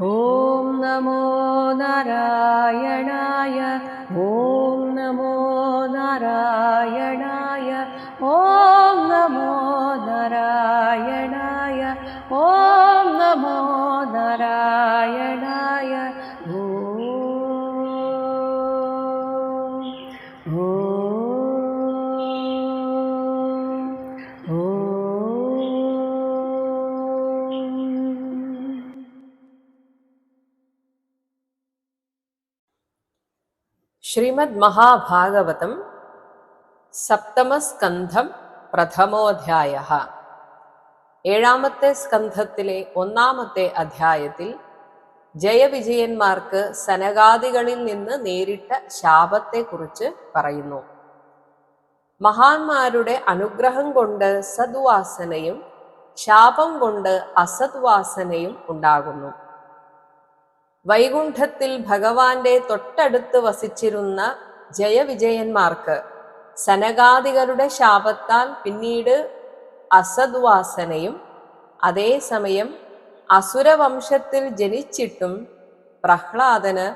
ഓം നമോ നാരായണായ. ഓം നമോ നാരായണായ. ഓം നമോ നാരായണായ. ഓം നമോ നാരായണായ. ഓം ശ്രീമദ് മഹാഭാഗവതം സപ്തമസ്കന്ധം പ്രഥമോധ്യായഃ. ഏഴാമത്തെ സ്കന്ധത്തിലെ ഒന്നാമത്തെ അധ്യായത്തിൽ ജയവിജയന്മാർക്ക് സനകാദികളിൽ നിന്ന് നേരിട്ട ശാപത്തെക്കുറിച്ച് പറയുന്നു. മഹാന്മാരുടെ അനുഗ്രഹം കൊണ്ട് സദ്വാസനയും ശാപം കൊണ്ട് അസദ്വാസനയും ഉണ്ടാകുന്നു. വൈകുണ്ഠത്തിൽ ഭഗവാന്റെ തൊട്ടടുത്ത് വസിച്ചിരുന്ന ജയവിജയന്മാർക്ക് സനകാദികളുടെ ശാപത്താൽ പിന്നീട് അസദ്വാസനയും, അതേസമയം അസുരവംശത്തിൽ ജനിച്ചിട്ടും പ്രഹ്ലാദന്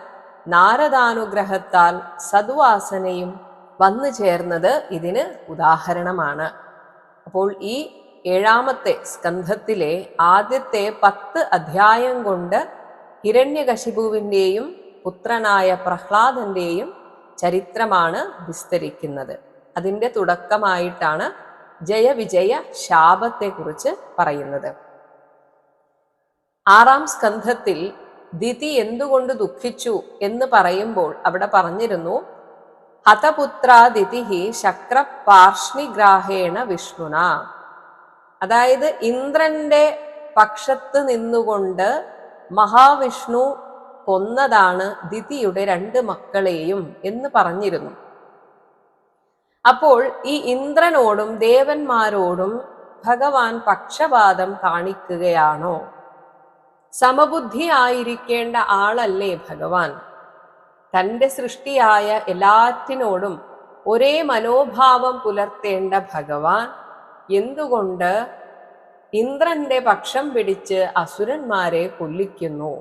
നാരദാനുഗ്രഹത്താൽ സദ്വാസനയും വന്നു ചേർന്നത് ഇതിന് ഉദാഹരണമാണ്. അപ്പോൾ ഈ ഏഴാമത്തെ സ്കന്ധത്തിലെ ആദ്യത്തെ 10 അധ്യായം കൊണ്ട് ഹിരണ്യകശിപുവിൻ്റെയും പുത്രനായ പ്രഹ്ലാദന്റെയും ചരിത്രമാണ് വിസ്തരിക്കുന്നത്. അതിൻ്റെ തുടക്കമായിട്ടാണ് ജയവിജയ ശാപത്തെക്കുറിച്ച് പറയുന്നത്. 6-ാം സ്കന്ധത്തിൽ ദിതി എന്തുകൊണ്ട് ദുഃഖിച്ചു എന്ന് പറയുമ്പോൾ അവിടെ പറഞ്ഞിരുന്നു, ഹതപുത്രാദിതി ശക്രപാർഷ്ണിഗ്രാഹേണ വിഷ്ണുന. അതായത് ഇന്ദ്രന്റെ പക്ഷത്ത് നിന്നുകൊണ്ട് മഹാവിഷ്ണു കൊന്നതാണ് ദിതിയുടെ 2 മക്കളെയും എന്ന് പറഞ്ഞിരുന്നു. അപ്പോൾ ഈ ഇന്ദ്രനോടും ദേവന്മാരോടും ഭഗവാൻ പക്ഷപാതം കാണിക്കുകയാണോ? സമബുദ്ധി ആയിരിക്കേണ്ട ആളല്ലേ ഭഗവാൻ? തൻ്റെ സൃഷ്ടിയായ എല്ലാറ്റിനോടും ഒരേ മനോഭാവം പുലർത്തേണ്ട ഭഗവാൻ എന്തുകൊണ്ട് ഇന്ദ്രന്റെ പക്ഷം പിടിച്ച് അസുരന്മാരെ കൊല്ലിക്കുന്നു?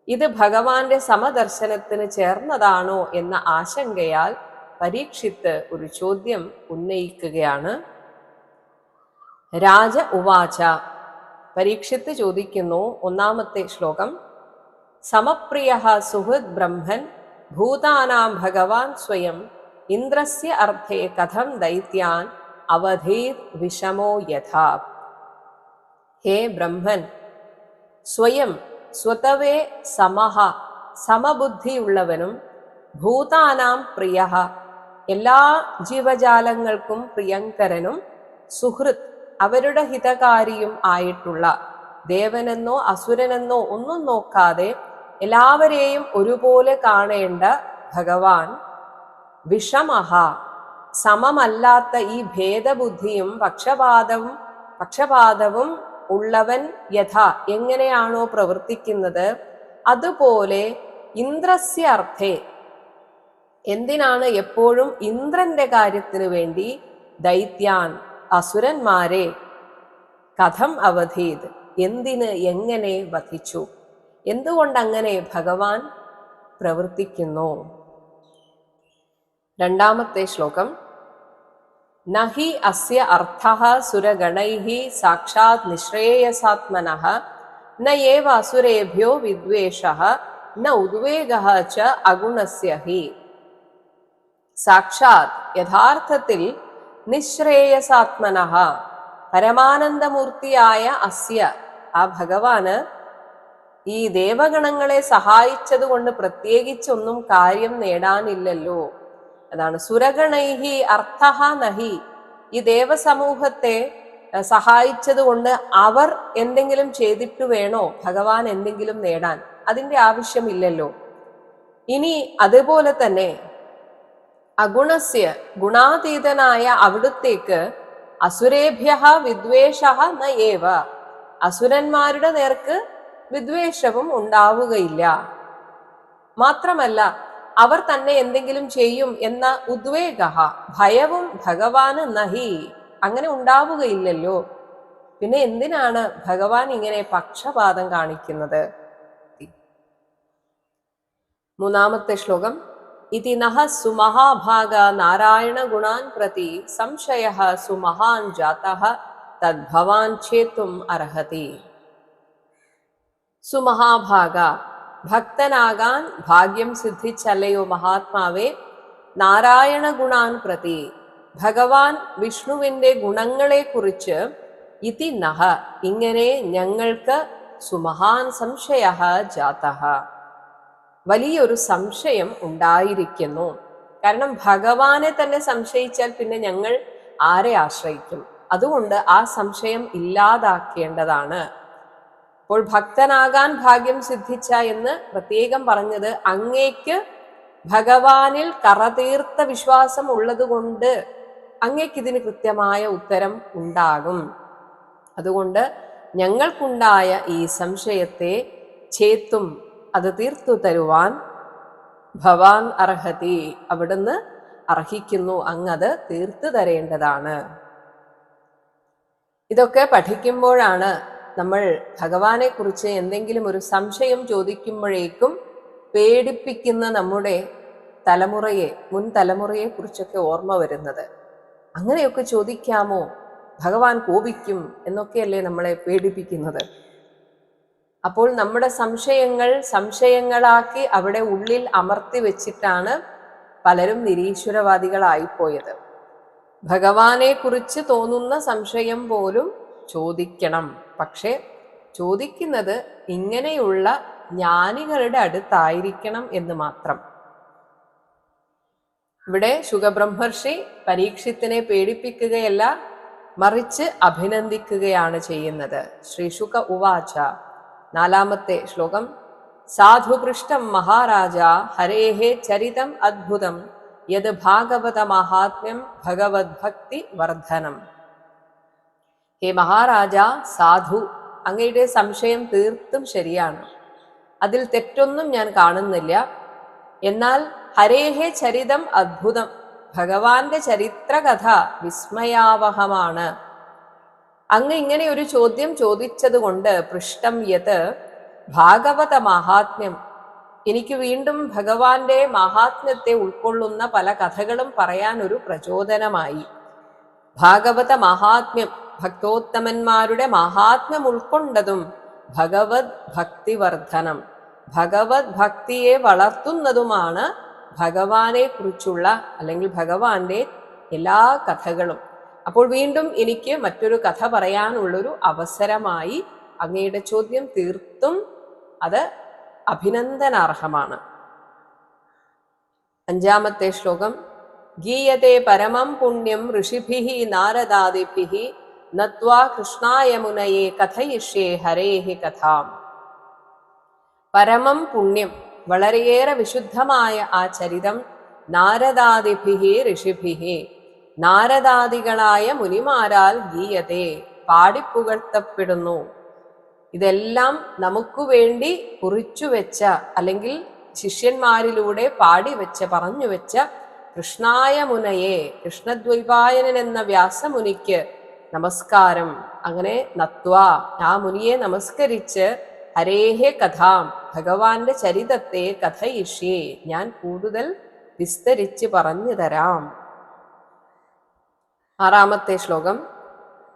ഇത് ഭഗവാന്റെ സമദർശനത്തിന് ചേർന്നതാണോ എന്ന ആശങ്കയാൽ പരീക്ഷിത്ത് ഒരു ചോദ്യം ഉന്നയിക്കുകയാണ്. രാജ ഉവാച. പരീക്ഷിത്ത് ചോദിക്കുന്നു, 1-ാമത്തെ ശ്ലോകം, സമപ്രിയഃ സുഹൃദ് ബ്രഹ്മൻ ഭൂതാനാം ഭഗവാൻ സ്വയം ഇന്ദ്രസ്യ അർത്ഥേ കഥം ദൈത്യാൻ അവധീത് വിഷമോ യഥാ. ഹേ ബ്രഹ്മൻ, സ്വയം സ്വതവേ സമഹ സമബുദ്ധിയുള്ളവനും ഭൂതാനാം പ്രിയഃ എല്ലാ ജീവജാലങ്ങൾക്കും പ്രിയങ്കരനും സുഹൃത് അവരുടെ ഹിതകാരിയും ആയിട്ടുള്ള ദേവനെന്നോ അസുരനെന്നോ ഒന്നും നോക്കാതെ എല്ലാവരെയും ഒരുപോലെ കാണേണ്ട ഭഗവാൻ വിഷമഹ സമമല്ലാത്ത ഈ ഭേദബുദ്ധിയും പക്ഷപാതവും ഉള്ളവൻ യഥാ എങ്ങനെയാണോ പ്രവർത്തിക്കുന്നത് അതുപോലെ ഇന്ദ്രസ്യ അർത്ഥേ എന്തിനാണ് എപ്പോഴും ഇന്ദ്രന്റെ കാര്യത്തിന് വേണ്ടി ദൈത്യാൻ അസുരന്മാരെ കഥം അവധീത് എന്തിന് എങ്ങനെ വധിച്ചു, എന്തുകൊണ്ടങ്ങനെ ഭഗവാൻ പ്രവർത്തിക്കുന്നു? 2-ാമത്തെ ശ്ലോകം, നഹി അസ്യ അർത്ഥഃ സുരഗണൈഃ സാക്ഷാത് നിശ്രേയസാത്മനഃ ന ഏവ അസുരേഭ്യോ വിദ്വേഷഃ ന ഉദ്വേഗഃ ച അഗുണസ്യ ഹി. സാക്ഷാത് യഥാർത്ഥത്തിൽ നിശ്രേയസാത്മനഃ പരമാനന്ദമൂർത്തിയായ അസ്യ ആ ഭഗവാന് ഈ ദേവഗണങ്ങളെ സഹായിച്ചതുകൊണ്ട് പ്രത്യേകിച്ചൊന്നും കാര്യം നേടാനില്ലല്ലോ. അതാണ് സുരഗണൈഹി അർത്ഥഃ നഹി. ഈ ദേവസമൂഹത്തെ സഹായിച്ചത് കൊണ്ട് അവർ എന്തെങ്കിലും ചെയ്തിട്ട് വേണോ ഭഗവാൻ എന്തെങ്കിലും നേടാൻ? അതിൻ്റെ ആവശ്യമില്ലല്ലോ. ഇനി അതുപോലെ തന്നെ അഗുണസ്യ ഗുണാതീതനായ അവിടുത്തേക്ക് അസുരേഭ്യഃ വിദ്വേഷഃ ന ഏവ അസുരന്മാരുടെ നേർക്ക് വിദ്വേഷവും ഉണ്ടാവുകയില്ല. മാത്രമല്ല അവർ തന്നെ എന്തെങ്കിലും ചെയ്യും എന്ന ഉദ്വേഗ ഭയവും ഭഗവാന് നഹി അങ്ങനെ ഉണ്ടാവുകയില്ലല്ലോ. പിന്നെ എന്തിനാണ് ഭഗവാൻ ഇങ്ങനെ പക്ഷപാതം കാണിക്കുന്നത്? മൂന്നാമത്തെ ശ്ലോകം. ഇതി നഹ സുമഹാഭാഗ നാരായണ ഗുണാൻ പ്രതി സംശയഃ സുമഹാൻ ജാതഃ തദ്ഭവാൻ ഛേത്തും അർഹതി. സുമഹാഭാഗ, ഭക്തനാകാൻ ഭാഗ്യം സിദ്ധിച്ചല്ലയോ മഹാത്മാവേ, നാരായണ ഗുണാൻ പ്രതി, ഭഗവാൻ വിഷ്ണുവിൻ്റെ ഗുണങ്ങളെ കുറിച്ച്, ഇതി നഹ, ഇങ്ങനെ ഞങ്ങൾക്ക്, സുമഹാൻ സംശയഃ ജാതഃ, വലിയൊരു സംശയം ഉണ്ടായിരിക്കുന്നു. കാരണം ഭഗവാനെ തന്നെ സംശയിച്ചാൽ പിന്നെ ഞങ്ങൾ ആരെ ആശ്രയിക്കും? അതുകൊണ്ട് ആ സംശയം ഇല്ലാതാക്കേണ്ടതാണ്. അപ്പോൾ ഭക്തനാകാൻ ഭാഗ്യം സിദ്ധിച്ച എന്ന് പ്രത്യേകം പറഞ്ഞത് അങ്ങേക്ക് ഭഗവാനിൽ കറതീർത്ത വിശ്വാസം ഉള്ളതുകൊണ്ട് അങ്ങേക്കിതിന് കൃത്യമായ ഉത്തരം ഉണ്ടാകും. അതുകൊണ്ട് ഞങ്ങൾക്കുണ്ടായ ഈ സംശയത്തെ ഛേത്തും, അത് തീർത്തു തരുവാൻ, ഭവാൻ അർഹതി, അവിടുന്ന് അർഹിക്കുന്നു, അങ്ങത് തീർത്തു തരേണ്ടതാണ്. ഇതൊക്കെ പഠിക്കുമ്പോഴാണ് നമ്മൾ ഭഗവാനെ കുറിച്ച് എന്തെങ്കിലും ഒരു സംശയം ചോദിക്കുമ്പോഴേക്കും പേടിപ്പിക്കുന്ന നമ്മുടെ തലമുറയെ, മുൻ തലമുറയെ കുറിച്ചൊക്കെ ഓർമ്മ വരുന്നത്. അങ്ങനെയൊക്കെ ചോദിക്കാമോ, ഭഗവാൻ കോപിക്കും എന്നൊക്കെയല്ലേ നമ്മളെ പേടിപ്പിക്കുന്നത്. അപ്പോൾ നമ്മുടെ സംശയങ്ങൾ സംശയങ്ങളാക്കി അവിടെ ഉള്ളിൽ അമർത്തി വെച്ചിട്ടാണ് പലരും നിരീശ്വരവാദികളായിപ്പോയത്. ഭഗവാനെ കുറിച്ച് തോന്നുന്ന സംശയം പോലും ചോദിക്കണം. പക്ഷെ ചോദിക്കുന്നത് ഇങ്ങനെയുള്ള ജ്ഞാനികളുടെ അടുത്തായിരിക്കണം എന്ന് മാത്രം. ഇവിടെ ശുകബ്രഹ്മർഷി പരീക്ഷിത്തിനെ പേടിപ്പിക്കുകയല്ല, മറിച്ച് അഭിനന്ദിക്കുകയാണ് ചെയ്യുന്നത്. ശ്രീ ശുക ഉവാച, നാലാമത്തെ ശ്ലോകം. സാധുപൃഷ്ടം മഹാരാജ ഹരേഹേ ചരിതം അദ്ഭുതം യത് ഭാഗവത മഹാത്മ്യം ഭഗവത് ഭക്തി വർദ്ധനം. ഹേ മഹാരാജ, സാധു, അങ്ങയുടെ സംശയം തീർത്തും ശരിയാണ്, അതിൽ തെറ്റൊന്നും ഞാൻ കാണുന്നില്ല. എന്നാൽ ഹരേഹേ ചരിതം അദ്ഭുതം, ഭഗവാന്റെ ചരിത്രകഥ വിസ്മയാവഹമാണ്. അങ്ങ് ഇങ്ങനെ ഒരു ചോദ്യം ചോദിച്ചത് കൊണ്ട് പൃഷ്ടം യത് ഭാഗവത മഹാത്മ്യം, എനിക്ക് വീണ്ടും ഭഗവാന്റെ മഹാത്മ്യത്തെ ഉൾക്കൊള്ളുന്ന പല കഥകളും പറയാൻ ഒരു പ്രചോദനമായി. ഭാഗവത മഹാത്മ്യം, ഭക്തോത്തമന്മാരുടെ മഹാത്മ്യം ഉൾക്കൊണ്ടതും ഭഗവത് ഭക്തിവർദ്ധനം, ഭഗവത് ഭക്തിയെ വളർത്തുന്നതുമാണ് ഭഗവാനെ കുറിച്ചുള്ള അല്ലെങ്കിൽ ഭഗവാന്റെ എല്ലാ കഥകളും. അപ്പോൾ വീണ്ടും എനിക്ക് മറ്റൊരു കഥ പറയാനുള്ളൊരു അവസരമായി അങ്ങയുടെ ചോദ്യം തീർത്തും അത് അഭിനന്ദനാർഹമാണ്. അഞ്ചാമത്തെ ശ്ലോകം. ഗീയത്തെ പരമം പുണ്യം ഋഷിഭിഃ നാരദാദിഭിഃ നത്വാ കൃഷ്ണായ മുനയേ കഥയിഷ്യേ ഹരേഹി കഥാം. പരമം പുണ്യം, വളരെയേറെ വിശുദ്ധമായ ആ ചരിതം നാരദാദിഭിഃ ഋഷിഭിഃ, നാരദാദികളായ മുനിമാരാൽ ഗീയത്തെ, പാടിപ്പുകഴ്ത്തപ്പെടുന്നു. ഇതെല്ലാം നമുക്ക് വേണ്ടി കുറിച്ചു വെച്ച അല്ലെങ്കിൽ ശിഷ്യന്മാരിലൂടെ പാടിവെച്ച പറഞ്ഞുവെച്ച കൃഷ്ണായ മുനയെ, കൃഷ്ണദ്വൈപായനൻ എന്ന വ്യാസമുനിക്ക് നമസ്കാരം. അങ്ങനെ നത്വാ, ആ മുനിയെ നമസ്കരിച്ച് ഹരേഹേ കഥാം, ഭഗവാന്റെ ചരിതത്തെ കഥയിഷ്യേ, ഞാൻ കൂടുതൽ വിസ്തരിച്ച് പറഞ്ഞു തരാം. ആറാമത്തെ ശ്ലോകം.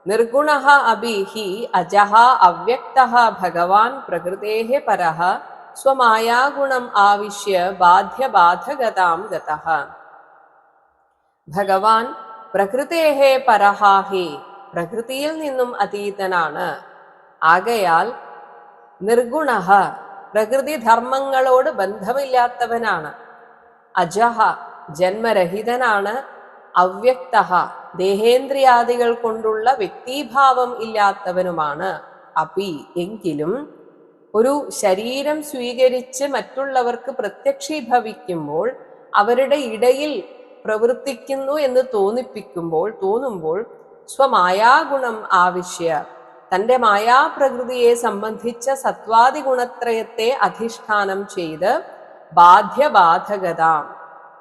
നിർഗുണഃ അപി ഹി അജഃ അവ്യക്തഃ ഭഗവാൻ പ്രകൃതേഃ പരഃ സ്വമായാഗുണം ആവിശ്യ ബാധ്യബാധകതാം ഗതഃ. ഭഗവാൻ പ്രകൃതേഃ പരഃ ഹി, പ്രകൃതിയിൽ നിന്നും അതീതനാണ്. ആകയാൽ നിർഗുണഃ, പ്രകൃതി ധർമ്മങ്ങളോട് ബന്ധമില്ലാത്തവനാണ്. അജഃ, ജന്മരഹിതനാണ്. അവ്യക്തഃ, ദേഹേന്ദ്രിയാദികൾ കൊണ്ടുള്ള വ്യക്തിഭാവം ഇല്ലാത്തവനുമാണ്. അപി, എങ്കിലും ഒരു ശരീരം സ്വീകരിച്ച് മറ്റുള്ളവർക്ക് പ്രത്യക്ഷീഭവിക്കുമ്പോൾ അവരുടെ ഇടയിൽ പ്രവർത്തിക്കുന്നു എന്ന് തോന്നുമ്പോൾ സ്വമായാഗുണം ആവശ്യ, തൻ്റെ മായാപ്രകൃതിയെ സംബന്ധിച്ച സത്വാദി ഗുണത്രയത്തെ അധിഷ്ഠാനം ചെയ്ത് ബാധ്യബാധകത,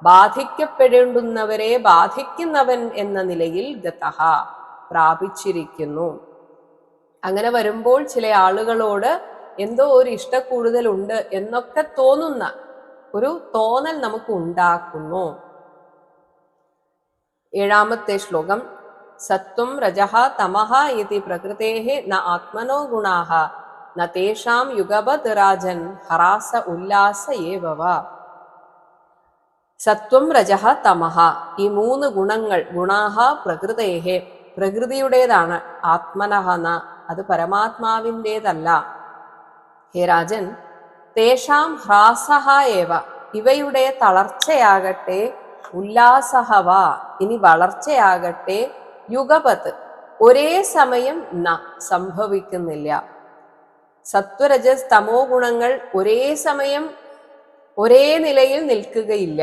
ബാധിക്കപ്പെടേണ്ടുന്നവരെ ബാധിക്കുന്നവൻ എന്ന നിലയിൽ ഗതഃ, പ്രാപിച്ചിരിക്കുന്നു. അങ്ങനെ വരുമ്പോൾ ചില ആളുകളോട് എന്തോ ഒരു ഇഷ്ടക്കൂടുതലുണ്ട് എന്നൊക്കെ തോന്നുന്ന, ഒരു തോന്നൽ നമുക്ക് ഉണ്ടാക്കുന്നു. 7-ാമത്തെ ശ്ലോകം. സത്വം രജഃ തമഃ ഇതി പ്രകൃതേഃ ന ആത്മനോ ഗുണാഃ ന തേഷാം യുഗപത് രാജൻ ഹരാസ ഉല്ലാസ ഏവവ. സത്വം രജഃ തമഃ, ഈ 3 ഗുണങ്ങൾ, ഗുണാഃ പ്രകൃതേഃ, പ്രകൃതിയുടേതാണ്. ആത്മനഃ ന, അത് പരമാത്മാവിൻ്റേതല്ല. ഹേ രാജൻ, തേഷാം ഹ്രാസഃ ഏവ, ഇവയുടെ തളർച്ചയാകട്ടെ, ഉല്ലാസഃ വ, ഇനി വളർച്ചയാകട്ടെ, യുഗപത്, ഒരേ സമയം ന, സംഭവിക്കുന്നില്ല. സത്വരജസ് തമോ ഗുണങ്ങൾ ഒരേ സമയം ഒരേ നിലയിൽ നിൽക്കുകയില്ല.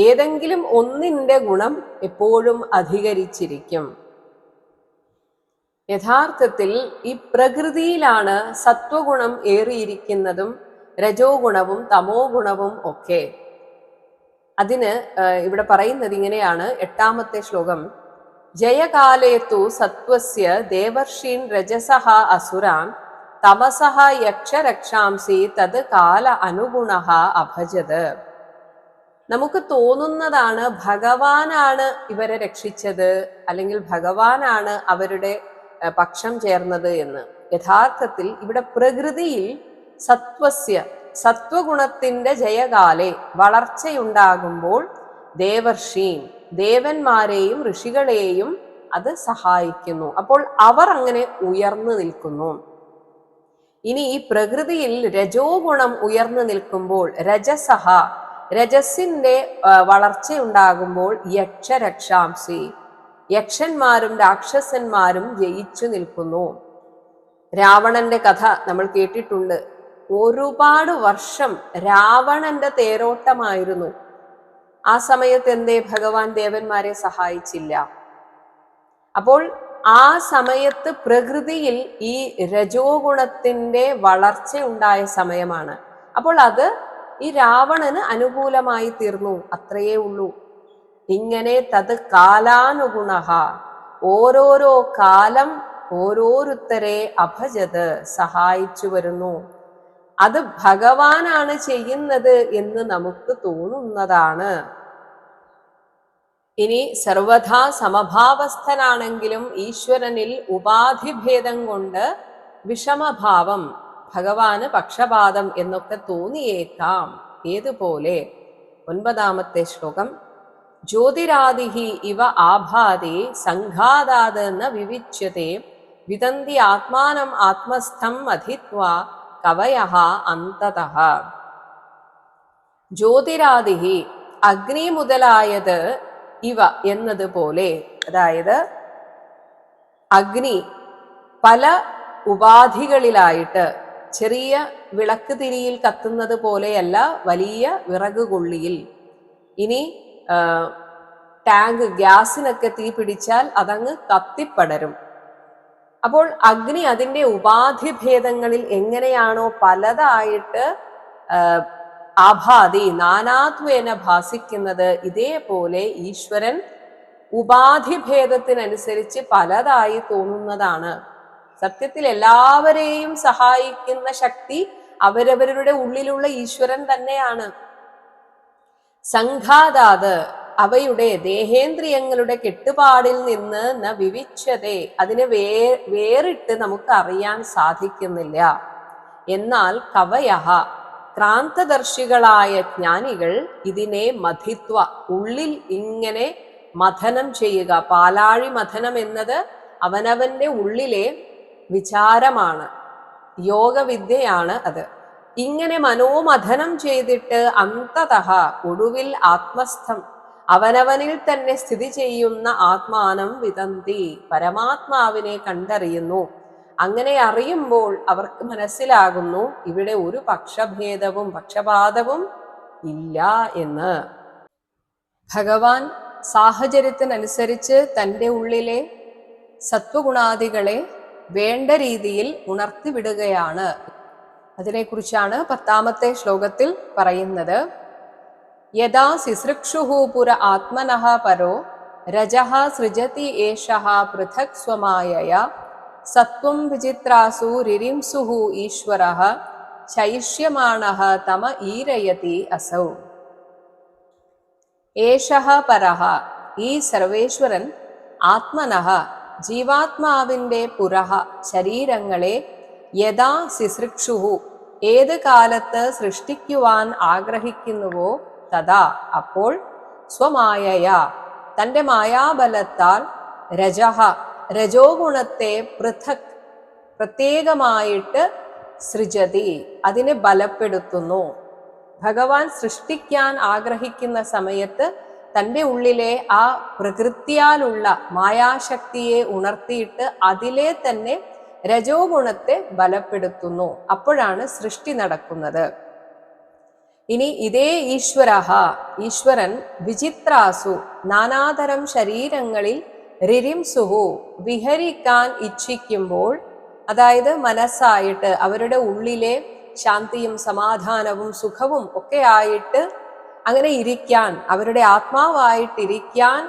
ഏതെങ്കിലും ഒന്നിൻ്റെ ഗുണം എപ്പോഴും അധികരിച്ചിരിക്കും. യഥാർത്ഥത്തിൽ ഈ പ്രകൃതിയിലാണ് സത്വഗുണം ഏറിയിരിക്കുന്നതും രജോ ഗുണവും തമോ ഗുണവും ഒക്കെ. അതിന് ഇവിടെ പറയുന്നത് ഇങ്ങനെയാണ്. 8-ാമത്തെ ശ്ലോകം. ജയകാലേതു സത്വസ്യ ദേവർഷീൻ രജസഃ അസുരാൻ തമസഃ യക്ഷരക്ഷാംസി തത് കാല അനുഗുണഃ അഭജത്. നമുക്ക് തോന്നുന്നതാണ് ഭഗവാനാണ് ഇവരെ രക്ഷിച്ചത്, അല്ലെങ്കിൽ ഭഗവാനാണ് അവരുടെ പക്ഷം ചേർന്നത് എന്ന്. യഥാർത്ഥത്തിൽ ഇവിടെ പ്രകൃതിയിൽ സത്വസ്യ, സത്വഗുണത്തിന്റെ ജയകാലെ, വളർച്ചയുണ്ടാകുമ്പോൾ ദേവർഷീൻ, ദേവന്മാരെയും ഋഷികളെയും അത് സഹായിക്കുന്നു. അപ്പോൾ അവർ അങ്ങനെ ഉയർന്നു നിൽക്കുന്നു. ഇനി ഈ പ്രകൃതിയിൽ രജോ ഗുണം ഉയർന്നു നിൽക്കുമ്പോൾ, രജസഹ, രജസിന്റെ വളർച്ചയുണ്ടാകുമ്പോൾ യക്ഷരക്ഷാംസി, യക്ഷന്മാരും രാക്ഷസന്മാരും ജയിച്ചു നിൽക്കുന്നു. രാവണന്റെ കഥ നമ്മൾ കേട്ടിട്ടുണ്ട്. ഒരുപാട് വർഷം രാവണന്റെ തേരോട്ടമായിരുന്നു. ആ സമയത്ത് എന്തേ ഭഗവാൻ ദേവന്മാരെ സഹായിച്ചില്ല? അപ്പോൾ ആ സമയത്ത് പ്രകൃതിയിൽ ഈ രജോ ഗുണത്തിന്റെ വളർച്ച ഉണ്ടായ സമയമാണ്. അപ്പോൾ അത് ഈ രാവണന് അനുകൂലമായി തീർന്നു, അത്രയേ ഉള്ളൂ. ഇങ്ങനെ തത് കാലാനുഗുണഃ, ഓരോരോ കാലം ഓരോരുത്തരെ അഭജത്, സഹായിച്ചു വരുന്നു. അത് ഭഗവാനാണ് ചെയ്യുന്നത് എന്ന് നമുക്ക് തോന്നുന്നതാണ്. ഇനി സർവഥാ സമഭാവസ്ഥനാണെങ്കിലും ഈശ്വരനിൽ ഉപാധിഭേദം കൊണ്ട് വിഷമഭാവം, ഭഗവാന് പക്ഷപാതം എന്നൊക്കെ തോന്നിയേക്കാം. ഏതുപോലെ 9-ാമത്തെ ശ്ലോകം. ജ്യോതിരാദിഹി ഇവ ആഭാതി സംഘാതാത് ന വിവിച്യത്തെ വിദന്തി ആത്മാനം ആത്മസ്ഥം അധിത്വാ കവയഃ അന്തതഃ. ജ്യോതിരാദിഹി, അഗ്നി മുതലായത്, ഇവ എന്നതുപോലെ, അതായത് അഗ്നി പല ഉപാധികളിലായിട്ട്, ചെറിയ വിളക്ക് തിരിയിൽ കത്തുന്നത് പോലെയല്ല വലിയ വിറകുകൊള്ളിയിൽ. ഇനി ടാങ്ക് ഗ്യാസിനൊക്കെ തീ പിടിച്ചാൽ അതങ്ങ് കത്തിപ്പടരും. അപ്പോൾ അഗ്നി അതിൻ്റെ ഉപാധിഭേദങ്ങളിൽ എങ്ങനെയാണോ പലതായിട്ട് ആഭാതി, നാനാത്വേന ഭാസിക്കുന്നത്, ഇതേപോലെ ഈശ്വരൻ ഉപാധിഭേദത്തിനനുസരിച്ച് പലതായി തോന്നുന്നതാണ്. സത്യത്തിൽ എല്ലാവരെയും സഹായിക്കുന്ന ശക്തി അവരവരുടെ ഉള്ളിലുള്ള ഈശ്വരൻ തന്നെയാണ്. സംഘാതാത്, അവയുടെ ദേഹേന്ദ്രിയങ്ങളുടെ കെട്ടുപാടിൽ നിന്ന് ന വിവിച്യതേ, അതിനെ വേറിട്ട് നമുക്ക് അറിയാൻ സാധിക്കുന്നില്ല. എന്നാൽ കവയഃ, ക്രാന്തദർശികളായ ജ്ഞാനികൾ ഇതിനെ മഥിത്വ, ഉള്ളിൽ ഇങ്ങനെ മഥനം ചെയ്യുക. പാലാഴി മഥനം എന്നത് അവനവന്റെ ഉള്ളിലെ വിചാരമാണ്, യോഗവിദ്യയാണ് അത്. ഇങ്ങനെ മനോമഥനം ചെയ്തിട്ട് അന്തതഃ, ഒടുവിൽ ആത്മസ്ഥം, അവനവനിൽ തന്നെ സ്ഥിതി ചെയ്യുന്ന ആത്മാനം വിദന്തി, പരമാത്മാവിനെ കണ്ടറിയുന്നു. അങ്ങനെ അറിയുമ്പോൾ അവർക്ക് മനസ്സിലാകുന്നു ഇവിടെ ഒരു പക്ഷഭേദവും പക്ഷപാതവും ഇല്ല എന്ന്. ഭഗവാൻ സാഹചര്യത്തിനനുസരിച്ച് തൻ്റെ ഉള്ളിലെ സത്വഗുണാദികളെ വേണ്ട രീതിയിൽ ഉണർത്തിവിടുകയാണ്. അതിനെക്കുറിച്ചാണ് 10-ാമത്തെ ശ്ലോകത്തിൽ പറയുന്നത്. യഥാ സിസൃക്ഷുഃ പുര ആത്മനഃ പരോ രജഃ സൃജതി ഏഷഃ പൃഥക് സ്വമായയാ സത്വം വിചിത്രാസു രിരിംസുഃ ഈശ്വരഃ ചൈഷ്യമാണഃ തമ ഈരയതി അസൗ. ഏഷഃ പരഃ, ഈ സർവേശ്വരൻ, ആത്മനഃ, ജീവാത്മാവിൻ്റെ പുരഃ, ശരീരങ്ങളെ, യഥാ സിസൃക്ഷുഹു, ഏത് കാലത്ത് സൃഷ്ടിക്കുവാൻ ആഗ്രഹിക്കുന്നുവോ, തഥാ അപ്പോൾ, സ്വമായയാ, തൻ്റെ മായാബലത്താൽ, രജഃ, രജോ ഗുണത്തെ പൃഥക്, പ്രത്യേകമായിട്ട്, സൃജതി, അതിനെ ബലപ്പെടുത്തുന്നു. ഭഗവാൻ സൃഷ്ടിക്കാൻ ആഗ്രഹിക്കുന്ന സമയത്ത് തൻ്റെ ഉള്ളിലെ ആ പ്രകൃതിയാലുള്ള മായാശക്തിയെ ഉണർത്തിയിട്ട് അതിലെ തന്നെ രജോ ഗുണത്തെ ബലപ്പെടുത്തുന്നു. അപ്പോഴാണ് സൃഷ്ടി നടക്കുന്നത്. ഇനി ഇതേ ഈശ്വരൻ വിചിത്രാസു, നാനാതരം ശരീരങ്ങളിൽ, രിരിംസുഹു, വിഹരിക്കാൻ ഇച്ഛിക്കുമ്പോൾ, അതായത് മനസ്സായിട്ട് അവരുടെ ഉള്ളിലെ ശാന്തിയും സമാധാനവും സുഖവും ഒക്കെ ആയിട്ട് അങ്ങനെ ഇരിക്കാൻ, അവരുടെ ആത്മാവായിട്ടിരിക്കാൻ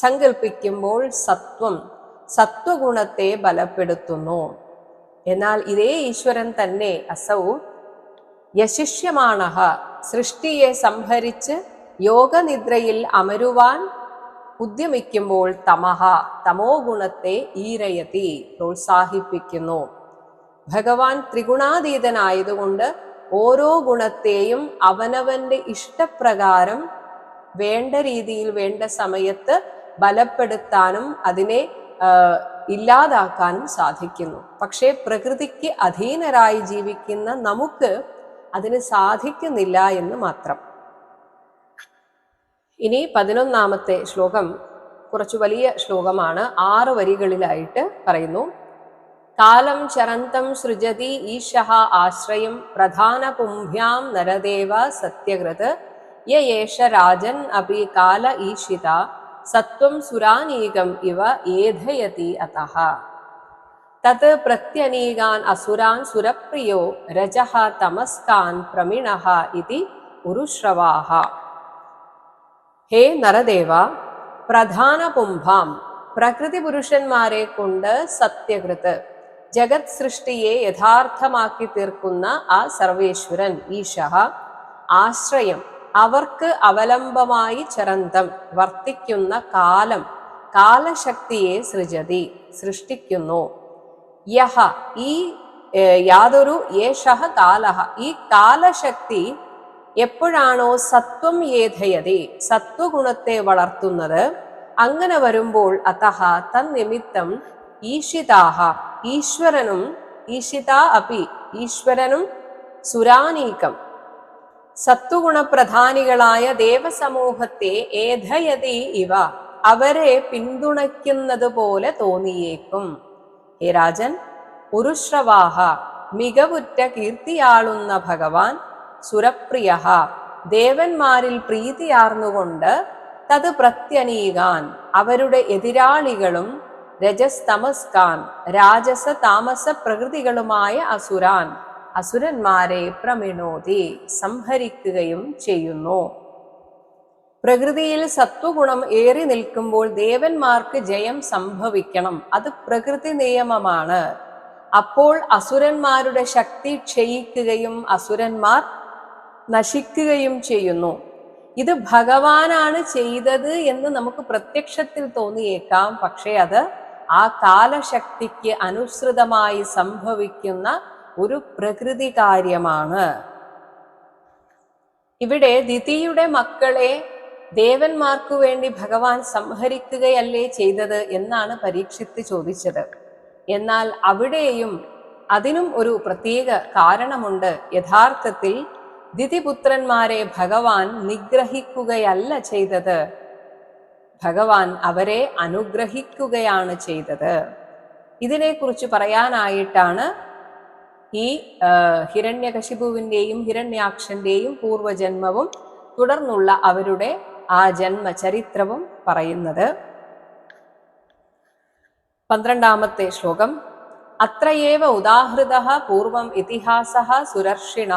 സങ്കല്പിക്കുമ്പോൾ സത്വഗുണത്തെ ബലപ്പെടുത്തുന്നു. എന്നാൽ ഇതേ ഈശ്വരൻ തന്നെ അസൗ യശിഷ്യമാണഃ, സൃഷ്ടിയെ സംഹരിച്ച് യോഗനിദ്രയിൽ അമരുവാൻ ഉദ്യമിക്കുമ്പോൾ തമോ ഗുണത്തെ ഈരയതി, പ്രോത്സാഹിപ്പിക്കുന്നു. ഭഗവാൻ ത്രിഗുണാതീതനായതുകൊണ്ട് ഓരോ ഗുണത്തെയും അവനവന്റെ ഇഷ്ടപ്രകാരം വേണ്ട രീതിയിൽ വേണ്ട സമയത്ത് ബലപ്പെടുത്താനും അതിനെ ഇല്ലാതാക്കാനും സാധിക്കുന്നു. പക്ഷേ പ്രകൃതിക്ക് അധീനരായി ജീവിക്കുന്ന നമുക്ക് അതിന് സാധിക്കുന്നില്ല എന്ന് മാത്രം. ഇനി 11ാമത്തെ ശ്ലോകം കുറച്ചു വലിയ ശ്ലോകമാണ്. 6 വരികളിലായിട്ട് പറയുന്നു. കാലം ചരന്തം സൃജതി ഈശഃ ആശ്രയം പ്രധാന പുംഭ്യാം നരദേവ സത്യകൃത് യേഷ രാജൻ അപി കാല ഈശിത സത്വം സുരാനീകം ഇവ ഏധയതി അതഃ തത് പ്രത്യനീകാൻ അസുരാൻ സുരപ്രിയോ രജഃ തമസ്കാൻ പ്രമിണഃ ഇതി ഉരുശ്രവാഃ. ഹേ നരദേവ, പ്രധാന പുംഭാം, പ്രകൃതി പുരുഷന്മാരെ കൊണ്ട് സത്യകൃത്, ജഗത് സൃഷ്ടിയെ യഥാർത്ഥമാക്കി തീർക്കുന്ന ആ സർവേശ്വരൻ ഈശഃ, ആശ്രയം, അവർക്ക് അവലംബമായി ചരന്തം, വർത്തിക്കുന്ന കാലം, കാലശക്തിയെ സൃജതി, സൃഷ്ടിക്കുന്നു. യഹ, ഈ യാതൊരു യേശഃ കാലഃ, ഈ കാലശക്തി എപ്പോഴാണോ സത്വം ഏധയതി, സത്വഗുണത്തെ വളർത്തുന്നത്, അങ്ങനെ വരുമ്പോൾ അതഃ തന്നിമിത്തം ഈശിതാഹ, ഈശ്വരനും, ഈശിതാ അപി, ഈശ്വരനും, സുരാനീകം, സത്വഗുണപ്രധാനികളായ ദേവസമൂഹത്തെ ഏധയതി ഇവ, അവരെ പിന്തുണയ്ക്കുന്നത് പോലെ തോന്നിയേക്കും. ഹേ രാജൻ, ഉരുശ്രവാഹ, മികവുറ്റ കീർത്തിയാളുന്ന ഭഗവാൻ, സുരപ്രിയഃ, ദേവന്മാരിൽ പ്രീതിയാർന്നുകൊണ്ട്, തത് പ്രത്യനീകാൻ, അവരുടെ എതിരാളികളും, രജസ്തമസ്കാൻ, രാജസ താമസ പ്രകൃതികളുമായ അസുരാൻ, അസുരന്മാരെ പ്രമിണോതി, സംഹരിക്കുകയും ചെയ്യുന്നു. പ്രകൃതിയിൽ സത്വഗുണം ഏറി നിൽക്കുമ്പോൾ ദേവന്മാർക്ക് ജയം സംഭവിക്കണം, അത് പ്രകൃതി നിയമമാണ്. അപ്പോൾ അസുരന്മാരുടെ ശക്തി ക്ഷയിക്കുകയും അസുരന്മാർ നശിക്കുകയും ചെയ്യുന്നു. ഇത് ഭഗവാനാണ് ചെയ്തത് എന്ന് നമുക്ക് പ്രത്യക്ഷത്തിൽ തോന്നിയേക്കാം. പക്ഷേ അത് ആ കാലശക്തിക്ക് അനുസൃതമായി സംഭവിക്കുന്ന ഒരു പ്രകൃതി കാര്യമാണ്. ഇവിടെ ദിതിയുടെ മക്കളെ ദേവന്മാർക്കു വേണ്ടി ഭഗവാൻ സംഹരിക്കുകയല്ലേ ചെയ്തത് എന്നാണ് പരീക്ഷിത്ത് ചോദിച്ചത്. എന്നാൽ അവിടെയും അതിനും ഒരു പ്രത്യേക കാരണമുണ്ട്. യഥാർത്ഥത്തിൽ ദിതിപുത്രന്മാരെ ഭഗവാൻ നിഗ്രഹിക്കുകയല്ല ചെയ്തത്, ഭഗവാൻ അവരെ അനുഗ്രഹിക്കുകയാണ് ചെയ്തത്. ഇതിനെക്കുറിച്ച് പറയാനായിട്ടാണ് ഈ ഹിരണ്യകശിപുവിൻ്റെയും ഹിരണ്യാക്ഷന്റെയും പൂർവജന്മവും തുടർന്നുള്ള അവരുടെ ആ ജന്മചരിത്രവും പറയുന്നത്. 12ാമത്തെ ശ്ലോകം. അത്രയേവ ഉദാഹൃതഃ പൂർവം ഇതിഹാസഃ സുരർഷിണ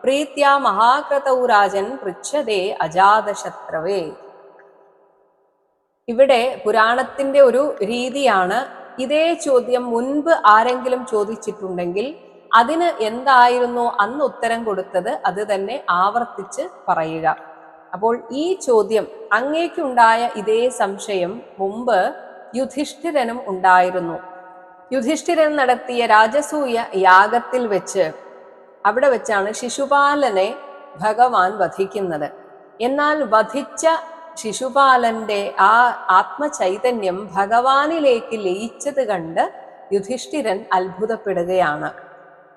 പ്രീത്യാ മഹാക്രതൗ രാജൻ പൃച്ഛതേ അജാതശത്രവേ. ഇവിടെ പുരാണത്തിന്റെ ഒരു രീതിയാണ്. ഇതേ ചോദ്യം മുൻപ് ആരെങ്കിലും ചോദിച്ചിട്ടുണ്ടെങ്കിൽ അതിന് എന്തായിരുന്നു അന്ന് ഉത്തരം കൊടുത്തത് അത് തന്നെ ആവർത്തിച്ച് പറയുക. അപ്പോൾ ഈ ചോദ്യം, അങ്ങേക്കുണ്ടായ ഇതേ സംശയം മുമ്പ് യുധിഷ്ഠിരനും ഉണ്ടായിരുന്നു. യുധിഷ്ഠിരൻ നടത്തിയ രാജസൂയ യാഗത്തിൽ വെച്ച്, അവിടെ വെച്ചാണ് ശിശുപാലനെ ഭഗവാൻ വധിക്കുന്നത്. എന്നാൽ വധിച്ച ശിശുപാലന്റെ ആ ആത്മചൈതന്യം ഭഗവാനിലേക്ക് ലയിച്ചത് കണ്ട് യുധിഷ്ഠിരൻ അത്ഭുതപ്പെടുകയാണ്.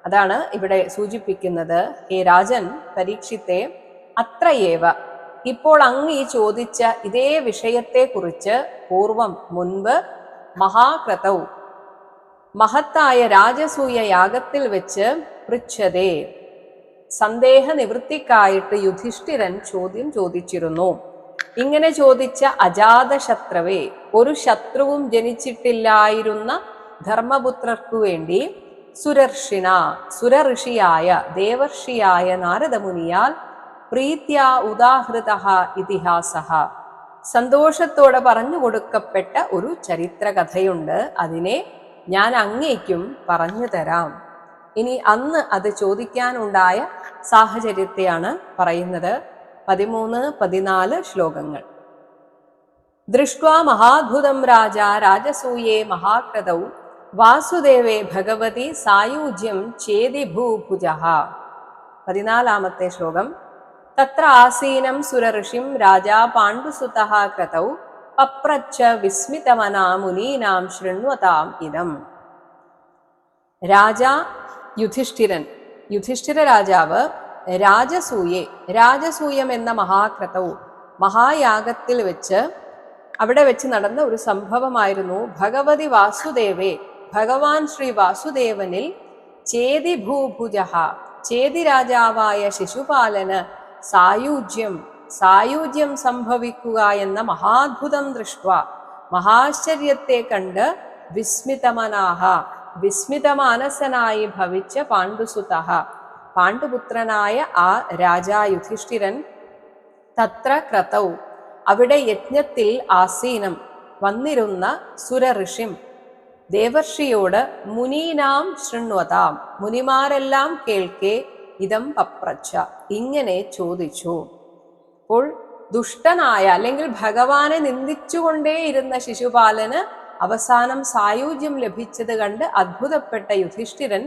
അതാണ് ഇവിടെ സൂചിപ്പിക്കുന്നത്. ഹേ രാജൻ പരീക്ഷിത്തെ, അത്രയേവ, ഇപ്പോൾ അങ്ങ് ഈ ചോദിച്ച ഇതേ വിഷയത്തെക്കുറിച്ച് പൂർവം മുൻപ് മഹാക്രതൗ, മഹത്തായ രാജസൂയ യാഗത്തിൽ വെച്ച് പൃച്ഛതേ, സന്ദേഹ നിവൃത്തിക്കായിട്ട് യുധിഷ്ഠിരൻ ചോദ്യം ചോദിച്ചിരുന്നു. ഇങ്ങനെ ചോദിച്ച അജാതശത്രവേ, ഒരു ശത്രുവും ജനിച്ചിട്ടില്ലായിരുന്ന ധർമ്മപുത്രർക്കു വേണ്ടി സുരർഷിണ, സുരഋഷിയായ ദേവർഷിയായ നാരദമുനിയാൽ പ്രീത്യാ ഉദാഹൃത ഇതിഹാസ, സന്തോഷത്തോടെ പറഞ്ഞു കൊടുക്കപ്പെട്ട ഒരു ചരിത്രകഥയുണ്ട്. അതിനെ ഞാൻ അങ്ങേക്കും പറഞ്ഞു തരാം. ഇനി അന്ന് അത് ചോദിക്കാനുണ്ടായ സാഹചര്യത്തെയാണ് പറയുന്നത്. 13-14 ശ്ലോകങ്ങൾ. ദൃഷ്ട്വാ മഹാദ്ഭുതം രാജ രാജസൂയേ മഹാക്രതൗ വാസുദേവേ ഭഗവതി സായൂജ്യം ചേതി ഭൂഭുജഃ. 14 ശ്ലോകം. തത്ര ആസീനം സുരഋഷിം രാജാ പാണ്ഡുസുതഃ ക്രതൗ പപ്രച്ഛ വിസ്മിതമനാ മുനീനാം ശൃണ്വതാം ഇദം. രാജ യുധിഷ്ഠിരൻ, യുധിഷ്ഠിര രാജാവ് രാജസൂയെ, രാജസൂയം എന്ന മഹാക്രതവും മഹായാഗത്തിൽ വെച്ച്, അവിടെ വെച്ച് നടന്ന ഒരു സംഭവമായിരുന്നു. ഭഗവതി വാസുദേവേ, ഭഗവാൻ ശ്രീ വാസുദേവനിൽ ചേതി ഭൂഭുജഃ, ചേതി രാജാവായ ശിശുപാലന് സായൂജ്യം സംഭവിക്കുക എന്ന മഹാത്ഭുതം ദൃഷ്ട്വ, മഹാശ്ചര്യത്തെ കണ്ട് വിസ്മിതമനാഹ, വിസ്മിതമാനസനായി ഭവിച്ച പാണ്ഡുസുതഃ, പാണ്ഡുപുത്രനായ ആ രാജാ യുധിഷ്ഠിരൻ തത്ര ക്രതൗ, അവിടെ യജ്ഞത്തിൽ ആസീനം വന്നിരുന്ന സുരഋഷിം, ദേവർഷിയോട് മുനീനാം ശൃണ്വതാം, മുനിമാരെല്ലാം കേൾക്കെ ഇതം പപ്രച്ഛ, ഇങ്ങനെ ചോദിച്ചു. അപ്പോൾ ദുഷ്ടനായ അല്ലെങ്കിൽ ഭഗവാനെ നിന്ദിച്ചുകൊണ്ടേയിരുന്ന ശിശുപാലന് അവസാനം സായൂജ്യം ലഭിച്ചത് കണ്ട് അത്ഭുതപ്പെട്ട യുധിഷ്ഠിരൻ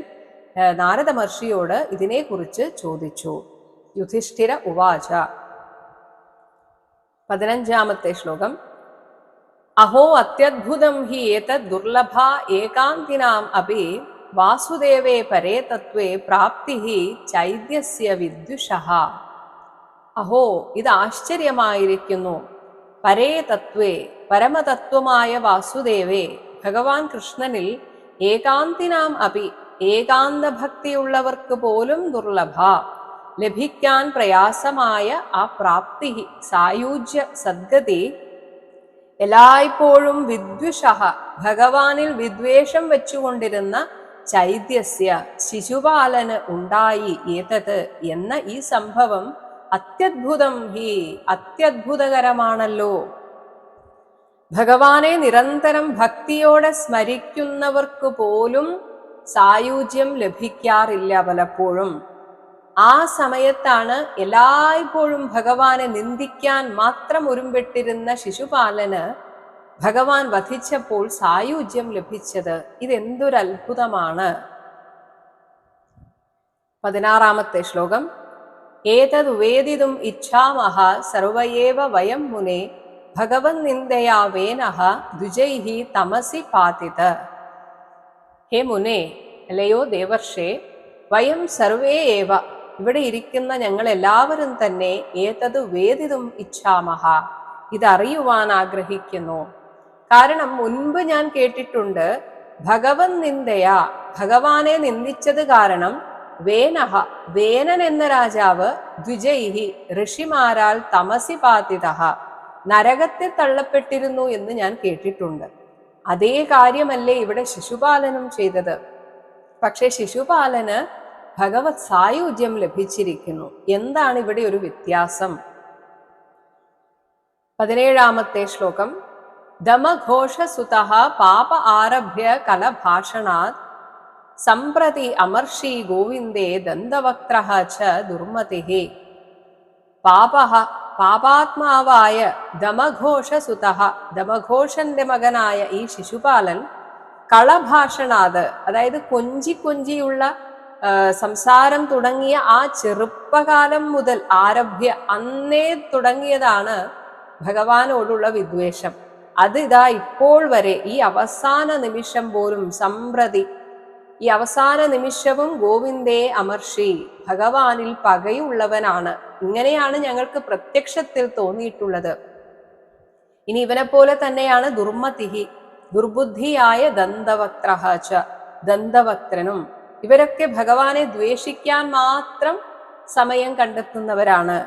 നാരദ മഹർഷിയോട് ഇതിനെക്കുറിച്ച് ചോദിച്ചു. യുധിഷ്ഠിര ഉവാച. 15 ശ്ലോകം. അഹോ അത്യദ്ഭുതം ഹി ഏതദ് ദുർലഭ ഏകാന്തിനാം അപി വാസുദേവേ പരേ തത്വേ പ്രാപ്തി ചൈദ്യസ്യ വിദ്യുഷഃ. അഹോ, ഇത് ആശ്ചര്യമായിരിക്കുന്നു. പരേ തത്വേ, പരമതത്വമായ വാസുദേവേ, ഭഗവാൻ കൃഷ്ണനിൽ ഏകാന്തിനാം അപി, ഏകാന്ത ഭക്തിയുള്ളവർക്ക് പോലും ദുർലഭ, ലഭിക്കാൻ പ്രയാസമായ ആ പ്രാപ്തി, സായൂജ്യ സദ്ഗതി, എല്ലായ്പ്പോഴും വിദ്വിഷഃ, ഭഗവാനിൽ വിദ്വേഷം വെച്ചുകൊണ്ടിരുന്ന ചൈദ്യസ്യ, ശിശുപാലന് ഉണ്ടായി ഏതത് എന്ന ഈ സംഭവം അത്യദ്ഭുതം ഹി, അത്യദ്ഭുതകരമാണല്ലോ. ഭഗവാനെ നിരന്തരം ഭക്തിയോടെ സ്മരിക്കുന്നവർക്ക് പോലും സായൂജ്യം ലഭിക്കാറില്ല പലപ്പോഴും. ആ സമയത്താണ് എല്ലായ്പ്പോഴും ഭഗവാനെ നിന്ദിക്കാൻ മാത്രം ഒരുമ്പെട്ടിരുന്ന ശിശുപാലന് ഭഗവാൻ വധിച്ചപ്പോൾ സായൂജ്യം ലഭിച്ചത്. ഇതെന്തൊരത്ഭുതമാണ്. 16 ശ്ലോകം. ഏതദ് വേദിതും ഇച്ഛാമഹ സർവയേവ വയം മുനെ ഭഗവൻ നിന്ദയാ വേനഃ ദ്വിജൈഹി തമസി പാതിത. ഹേ മുനെ, അല്ലയോ ദേവർഷേ, വയം സർവേ ഏവ, ഇവിടെ ഇരിക്കുന്ന ഞങ്ങൾ എല്ലാവരും തന്നെ ഏതത് വേദിതും ഇച്ഛാമഹ, ഇതറിയുവാൻ ആഗ്രഹിക്കുന്നു. കാരണം മുൻപ് ഞാൻ കേട്ടിട്ടുണ്ട്, ഭഗവൻ നിന്ദയാ, ഭഗവാനെ നിന്ദിച്ചത് കാരണം വേനഹ, വേനൻ എന്ന രാജാവ് ദ്വിജൈഹി, ഋഷിമാരാൽ തമസി പാതിതഃ, നരകത്തെ തള്ളപ്പെട്ടിരുന്നു എന്ന് ഞാൻ കേട്ടിട്ടുണ്ട്. അതേ കാര്യമല്ലേ ഇവിടെ ശിശുപാലനും ചെയ്തത്. പക്ഷെ ശിശുപാലന് ഭഗവത് സായൂജ്യം ലഭിച്ചിരിക്കുന്നു. എന്താണ് ഇവിടെ ഒരു വ്യത്യാസം? 17 ശ്ലോകം. ദമഘോഷസുതഃ പാപ ആരഭ്യ കലഭാഷണാത് സംപ്രതി അമർഷി ഗോവിന്ദേ ദന്തവക്ത്രഃ ച ദുർമതിഃ. പാപാത്മാവായ ദമഘോഷസുതഃ, ദമഘോഷന്റെ മകനായ ഈ ശിശുപാലൻ കളഭാഷണാത്, അതായത് കൊഞ്ചിയുള്ള സംസാരം തുടങ്ങിയ ആ ചെറുപ്പകാലം മുതൽ ആരഭ്യ അന്നേ തുടങ്ങിയതാണ് ഭഗവാനോടുള്ള വിദ്വേഷം. അത് ഇതാ ഇപ്പോൾ വരെ ഈ അവസാന നിമിഷം പോലും സംപ്രതി, ഈ അവസാന നിമിഷവും ഗോവിന്ദേ അമർഷി, ഭഗവാനിൽ പകയുള്ളവനാണ്. ഇങ്ങനെയാണ് ഞങ്ങൾക്ക് പ്രത്യക്ഷത്തിൽ തോന്നിയിട്ടുള്ളത്. ഇനി ഇവനെ പോലെ തന്നെയാണ് ദുർമതിഹി, ദുർബുദ്ധിയായ ദന്തവക്ത്രഃ ച, ദന്തവക്ത്രനും. ഇവരൊക്കെ ഭഗവാനെ ദ്വേഷിക്കാൻ മാത്രം സമയം കണ്ടെത്തുന്നവരാണ്.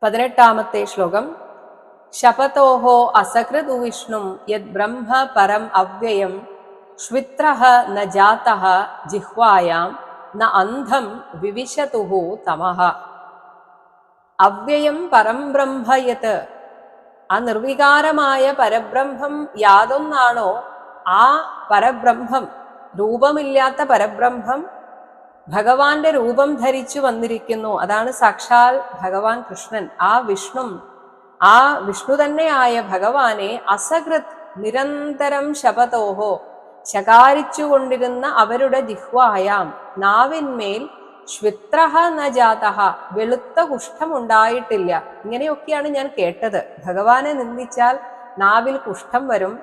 18ാമത്തെ ശ്ലോകം. ശപതോഹോ അസകൃതു വിഷ്ണും യത് ബ്രഹ്മ പരം അവ്യയം ശ്വിത്രഃ ന ജാതഃ ജിഹ്വായാം ന അന്ധം വിവിശതുഹു തമഃ. അവ്യയം പരം ബ്രഹ്മ യത്, ആ നിർവികാരമായ പരബ്രഹ്മം യാതൊന്നാണോ ആ പരബ്രഹ്മം, രൂപമില്ലാത്ത പരബ്രഹ്മം ഭഗവാന്റെ രൂപം ധരിച്ചു വന്നിരിക്കുന്നു. അതാണ് സാക്ഷാൽ ഭഗവാൻ കൃഷ്ണൻ. ആ വിഷ്ണു തന്നെയായ ഭഗവാനെ അസകൃത്, നിരന്തരം ശപതോഹോ, ശകാരിച്ചു കൊണ്ടിരുന്ന അവരുടെ ജിഹ്വായാം, നാവിന്മേൽ ശ്വിത്രഃ ന ജാതഃ, വെളുത്ത കുഷ്ഠമുണ്ടായിട്ടില്ല. ഇങ്ങനെയൊക്കെയാണ് ഞാൻ കേട്ടത്. ഭഗവാനെ നിന്ദിച്ചാൽ നാവിൽ കുഷ്ഠം വരും.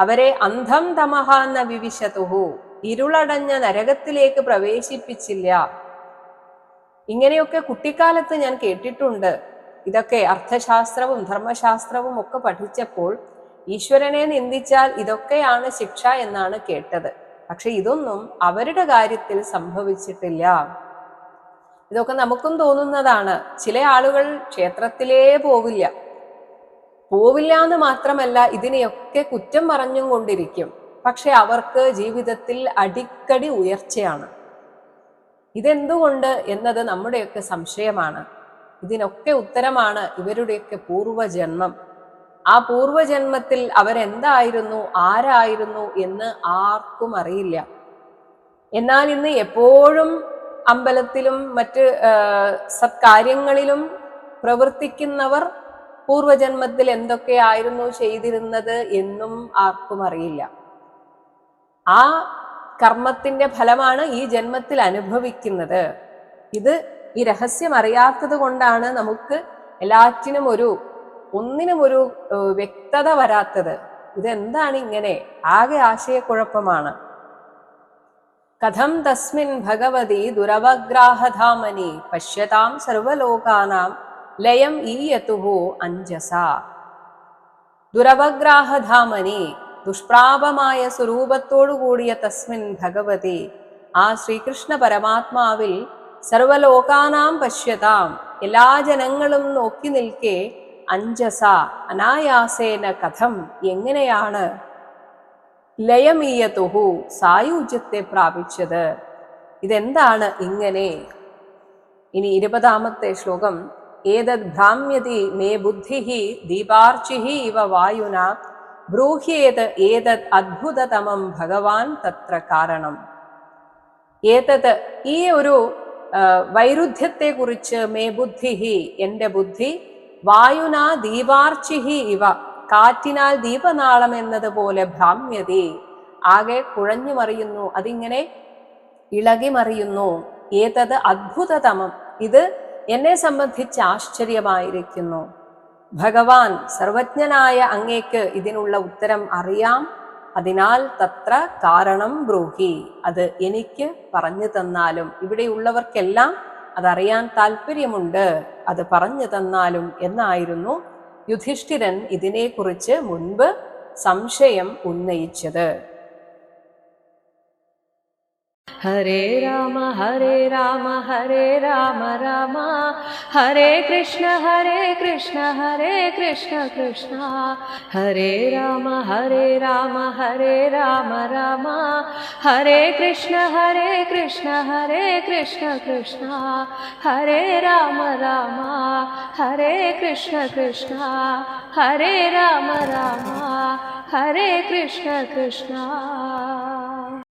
അവരെ അന്ധം തമഹ ന വിവിശതുഹു, ഇരുളടഞ്ഞ നരകത്തിലേക്ക് പ്രവേശിപ്പിച്ചില്ല. ഇങ്ങനെയൊക്കെ കുട്ടിക്കാലത്ത് ഞാൻ കേട്ടിട്ടുണ്ട്. ഇതൊക്കെ അർത്ഥശാസ്ത്രവും ധർമ്മശാസ്ത്രവും ഒക്കെ പഠിച്ചപ്പോൾ ഈശ്വരനെ നിന്ദിച്ചാൽ ഇതൊക്കെയാണ് ശിക്ഷ എന്നാണ് കേട്ടത്. പക്ഷെ ഇതൊന്നും അവരുടെ കാര്യത്തിൽ സംഭവിച്ചിട്ടില്ല. ഇതൊക്കെ നമുക്കും തോന്നുന്നതാണ്. ചില ആളുകൾ ക്ഷേത്രത്തിലേ പോവില്ല എന്ന് മാത്രമല്ല, ഇതിനെയൊക്കെ കുറ്റം പറഞ്ഞും കൊണ്ടിരിക്കും. പക്ഷെ അവർക്ക് ജീവിതത്തിൽ അടിക്കടി ഉയർച്ചയാണ്. ഇതെന്തുകൊണ്ട് എന്നത് നമ്മുടെയൊക്കെ സംശയമാണ്. ഇതിനൊക്കെ ഉത്തരമാണ് ഇവരുടെയൊക്കെ പൂർവജന്മം. ആ പൂർവജന്മത്തിൽ അവരെന്തായിരുന്നു, ആരായിരുന്നു എന്ന് ആർക്കും അറിയില്ല. എന്നാൽ ഇന്ന് എപ്പോഴും അമ്പലത്തിലും മറ്റ് സത്കാര്യങ്ങളിലും പ്രവർത്തിക്കുന്നവർ പൂർവജന്മത്തിൽ എന്തൊക്കെയായിരുന്നു ചെയ്തിരുന്നത് എന്നും ആർക്കും അറിയില്ല. ആ കർമ്മത്തിന്റെ ഫലമാണ് ഈ ജന്മത്തിൽ അനുഭവിക്കുന്നത്. ഈ രഹസ്യം അറിയാത്തത് കൊണ്ടാണ് നമുക്ക് എല്ലാറ്റിനും ഒന്നിനും ഒരു വ്യക്തത വരാത്തത്. ഇതെന്താണ് ഇങ്ങനെ? ആകെ ആശയക്കുഴപ്പമാണ്. കഥം തസ്മിൻ ഭഗവതി ദുരവഗ്രാഹധാമനി പശ്യതാം സർവലോകാനാം ലയം ഈയതുഹു അഞ്ജസ. ദുരവഗ്രാഹധാമനി, ദുഷ്പ്രാപമായ സ്വരൂപത്തോടു കൂടിയ തസ്മിൻ ഭഗവതി, ആ ശ്രീകൃഷ്ണ പരമാത്മാവിൽ സർവലോകാനാം പശ്യതാം, എല്ലാ ജനങ്ങളും നോക്കി നിൽക്കെ, അഞ്ജസ, അനായാസേന, കഥം, എങ്ങനെയാണ്, ലയമീയതുഹു, സായുജ്യത്തെ പ്രാപിച്ചത്. ഇതെന്താണ് ഇങ്ങനെ? ഇനി 20ാമത്തെ ശ്ലോകം. ഏതദ് ഭ്രാമ്യതി മേ ബുദ്ധിഃ ദീപാർച്ചിഃ ഇവ വായുന ബ്രൂഹ്യേത് ഏതദ് അദ്ഭുതതമം ഭഗവാൻ തത്ര കാരണം. ഏതത്, ഈ ഒരു വൈരുദ്ധ്യത്തെ കുറിച്ച്, മേ ബുദ്ധിഃ, എന്റെ ബുദ്ധി, വായുന ദീപാർച്ചിഃ ഇവ, കാറ്റിനാൽ ദീപനാളം എന്നതുപോലെ, ഭ്രാമ്യതി, ആകെ കുഴഞ്ഞു മറിയുന്നു, അതിങ്ങനെ ഇളകി മറിയുന്നു. ഏതത് അദ്ഭുതതമം, ഇത് എന്നെ സംബന്ധിച്ച് ആശ്ചര്യമായിരിക്കുന്നു. ഭഗവാൻ സർവജ്ഞനായ അങ്ങേക്ക് ഇതിനുള്ള ഉത്തരം അറിയാം. അതിനാൽ തത്ര കാരണം ബ്രൂഹി, അത് എനിക്ക് പറഞ്ഞു തന്നാലും. ഇവിടെയുള്ളവർക്കെല്ലാം അതറിയാൻ താല്പര്യമുണ്ട്, അത് പറഞ്ഞു തന്നാലും എന്നായിരുന്നു യുധിഷ്ഠിരൻ ഇതിനെക്കുറിച്ച് മുൻപ് സംശയം ഉന്നയിച്ചത്. ഹരേ രാമ ഹരേ രാമ ഹരേ രാമ രാമ ഹരേ കൃഷ്ണ ഹരേ കൃഷ്ണ കൃഷ്ണ ഹരേ രാമ ഹരേ രാമ ഹരേ രാമ രാമ ഹരേ കൃഷ്ണ കൃഷ്ണ ഹരേ രാമ രാമ ഹരേ കൃഷ്ണ കൃഷ്ണ ഹരേ രാമ രാമ ഹരേ കൃഷ്ണ കൃഷ്ണ.